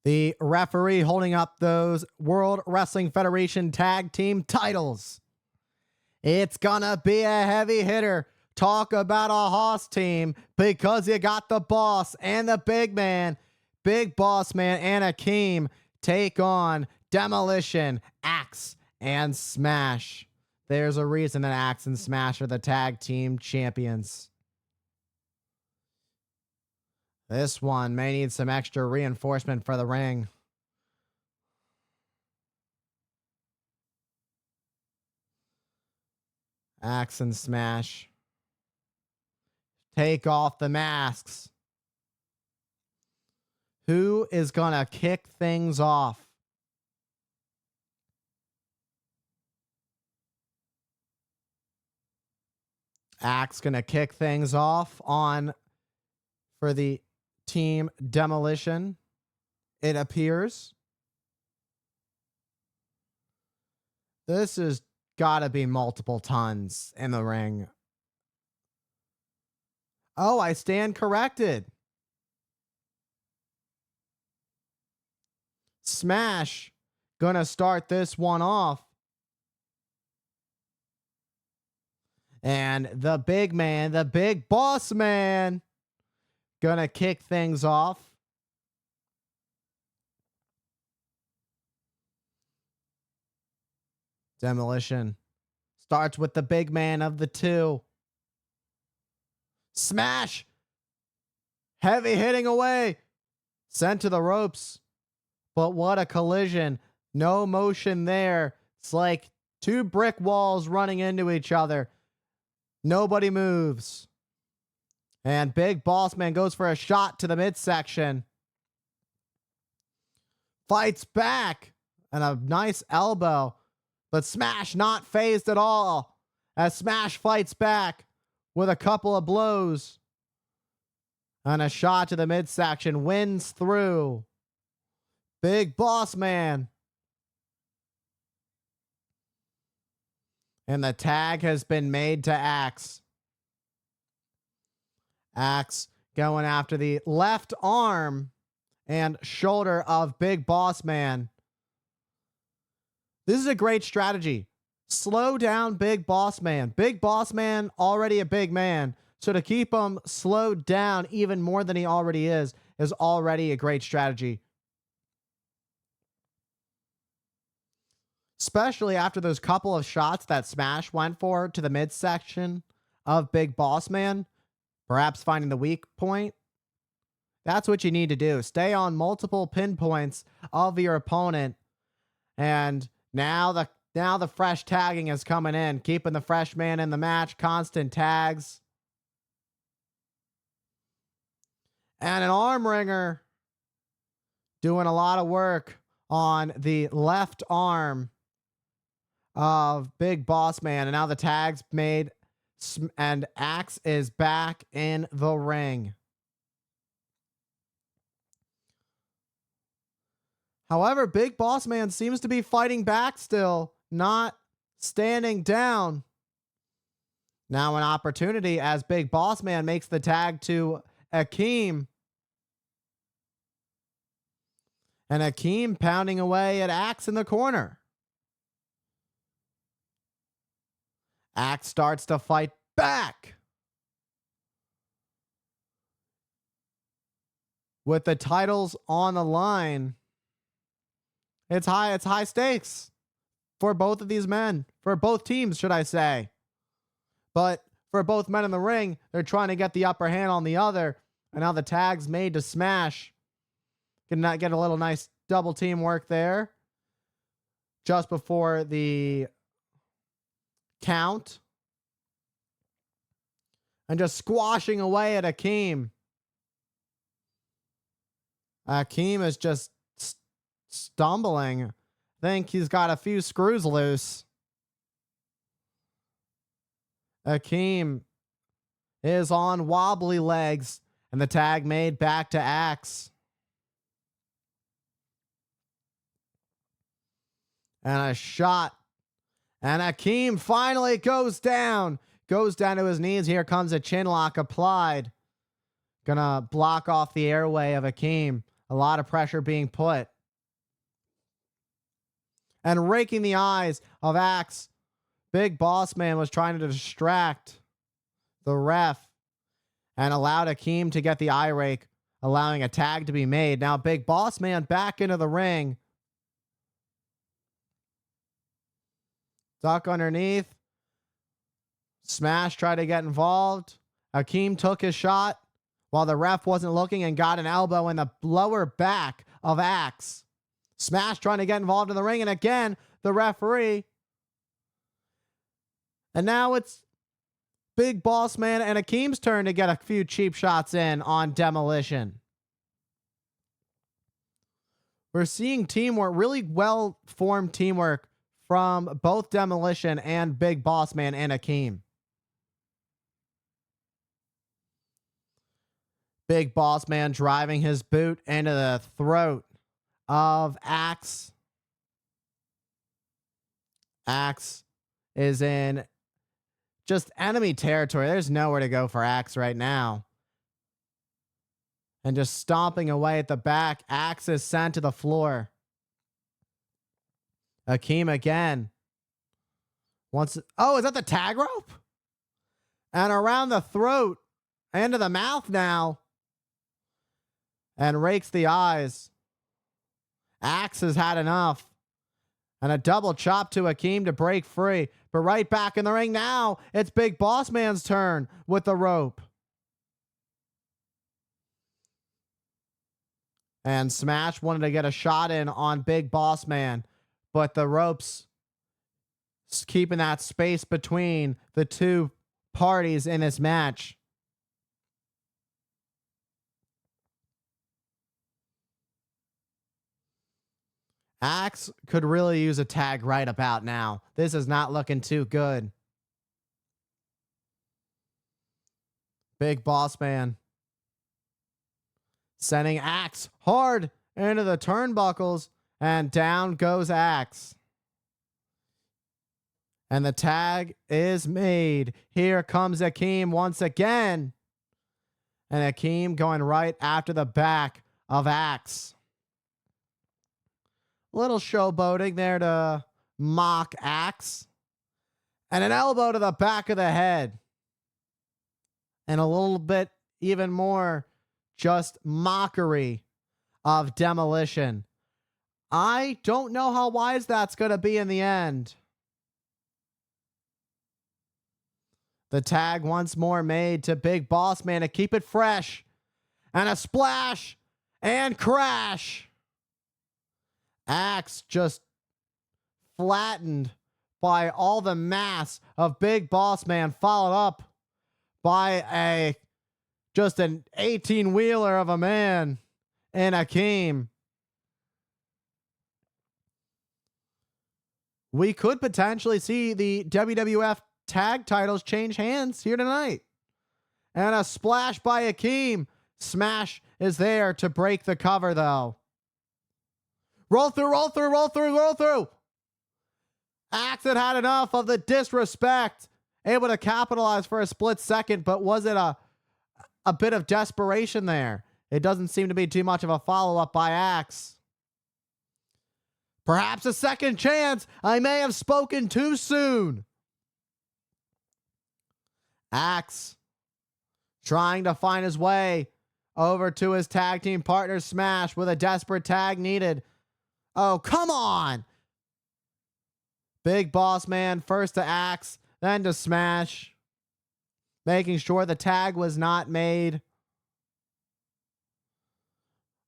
The referee holding up those World Wrestling Federation tag team titles. It's gonna be a heavy hitter. Talk about a Hoss team, because you got the boss and the big man. Big Bossman and Akeem take on Demolition, Axe, and Smash. There's a reason that Axe and Smash are the tag team champions. This one may need some extra reinforcement for the ring. Axe and Smash. Take off the masks. Who is gonna kick things off? Axe gonna kick things off on for the team Demolition, it appears. This has gotta be multiple tons in the ring. Oh, I stand corrected. Smash gonna start this one off. And the big man, the big boss man, gonna kick things off. Demolition starts with the big man of the two. Smash! Heavy hitting away. Sent to the ropes. But what a collision. No motion there. It's like two brick walls running into each other. Nobody moves. And Big Bossman goes for a shot to the midsection. Fights back. And a nice elbow. But Smash not phased at all. As Smash fights back with a couple of blows. And a shot to the midsection. Wins through. Big Bossman. And the tag has been made to Axe. Axe going after the left arm and shoulder of Big Bossman. This is a great strategy. Slow down Big Bossman. Big Bossman already a big man. So to keep him slowed down even more than he already is already a great strategy. Especially after those couple of shots that Smash went for to the midsection of Big Bossman. Perhaps finding the weak point. That's what you need to do. Stay on multiple pinpoints of your opponent. And now the fresh tagging is coming in. Keeping the fresh man in the match. Constant tags. And an arm wringer. Doing a lot of work on the left arm of Big Bossman. And now the tag's made. And Axe is back in the ring. However, Big Bossman seems to be fighting back still, not standing down. Now an opportunity as Big Bossman makes the tag to Akeem. And Akeem pounding away at Axe in the corner. Axe starts to fight back. With the titles on the line. It's high stakes for both of these men. For both teams, should I say. But for both men in the ring, they're trying to get the upper hand on the other. And now the tag's made to Smash. Can not get a little nice double team work there. Just before the count. And just squashing away at Akeem. Akeem is just stumbling. I think he's got a few screws loose. Akeem is on wobbly legs. And the tag made back to Axe. And a shot. And Akeem finally goes down. Goes down to his knees. Here comes a chin lock applied. Gonna block off the airway of Akeem. A lot of pressure being put. And raking the eyes of Axe. Big Boss Man was trying to distract the ref and allowed Akeem to get the eye rake, allowing a tag to be made. Now Big Boss Man back into the ring. Duck underneath. Smash tried to get involved. Akeem took his shot while the ref wasn't looking and got an elbow in the lower back of Axe. Smash trying to get involved in the ring, and again, the referee. And now it's Big Boss Man and Akeem's turn to get a few cheap shots in on Demolition. We're seeing teamwork, really well-formed teamwork from both Demolition and Big Boss Man and Akeem. Big Boss Man driving his boot into the throat of Axe. Axe is in just enemy territory. There's nowhere to go for Axe right now. And just stomping away at the back. Axe is sent to the floor. Akeem again. Is that the tag rope? And around the throat. Into the mouth now. And rakes the eyes. Axe has had enough. And a double chop to Akeem to break free. But right back in the ring now, it's Big Boss Man's turn with the rope. And Smash wanted to get a shot in on Big Boss Man, but the ropes keeping that space between the two parties in this match. Axe could really use a tag right about now. This is not looking too good. Big Boss Man sending Axe hard into the turnbuckles, and down goes Axe. And the tag is made. Here comes Akeem once again. And Akeem going right after the back of Axe. Little showboating there to mock Axe. And an elbow to the back of the head. And a little bit even more just mockery of Demolition. I don't know how wise that's going to be in the end. The tag once more made to Big Boss Man to keep it fresh. And a splash and crash. Axe just flattened by all the mass of Big Boss Man, followed up by just an 18-wheeler of a man in Akeem. We could potentially see the WWF tag titles change hands here tonight. And a splash by Akeem. Smash is there to break the cover, though. Roll through, roll through, roll through, roll through. Axe had enough of the disrespect. Able to capitalize for a split second, but was it a bit of desperation there? It doesn't seem to be too much of a follow-up by Axe. Perhaps a second chance. I may have spoken too soon. Axe trying to find his way over to his tag team partner Smash with a desperate tag needed. Oh, come on. Big Boss Man first to Axe, then to Smash. Making sure the tag was not made.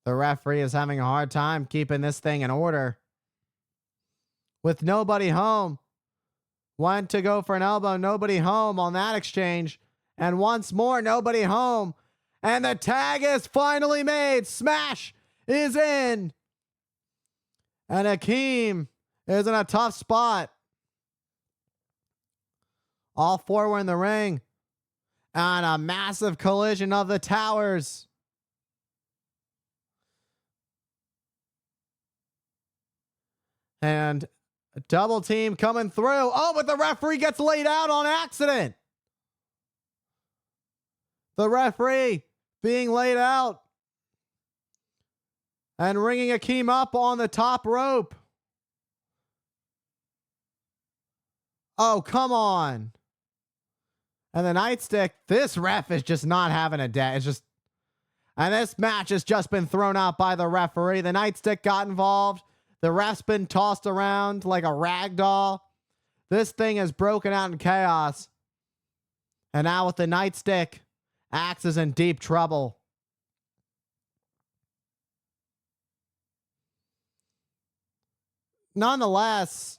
The referee is having a hard time keeping this thing in order. With nobody home. Went to go for an elbow, nobody home on that exchange. And once more, nobody home. And the tag is finally made. Smash is in. And Akeem is in a tough spot. All four were in the ring. And a massive collision of the towers. And a double team coming through. Oh, but the referee gets laid out on accident. The referee being laid out. And ringing Akeem up on the top rope. Oh, come on. And the nightstick, this ref is just not having a day. It's just, and this match has just been thrown out by the referee. The nightstick got involved. The ref's been tossed around like a rag doll. This thing is broken out in chaos. And now with the nightstick, Axe is in deep trouble. Nonetheless,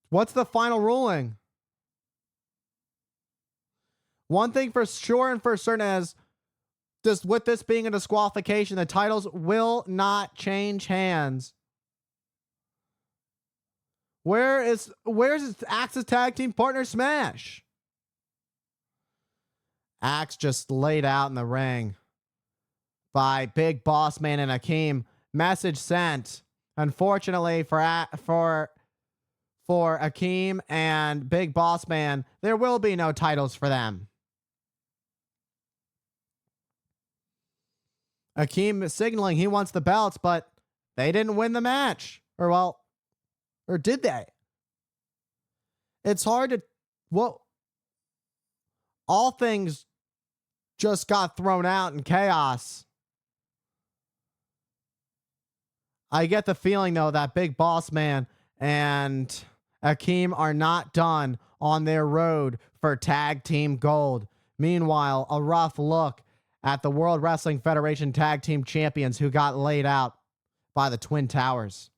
what's the final ruling? One thing for sure and for certain is, just with this being a disqualification, the titles will not change hands. Where's Axe's tag team partner Smash? Axe just laid out in the ring by Big Bossman and Akeem. Message sent. Unfortunately for Akeem and Big Bossman, there will be no titles for them. Akeem is signaling he wants the belts, but they didn't win the match. Or did they? It's hard to, all things just got thrown out in chaos. I get the feeling, though, that Big Bossman and Akeem are not done on their road for tag team gold. Meanwhile, a rough look at the World Wrestling Federation tag team champions who got laid out by the Twin Towers.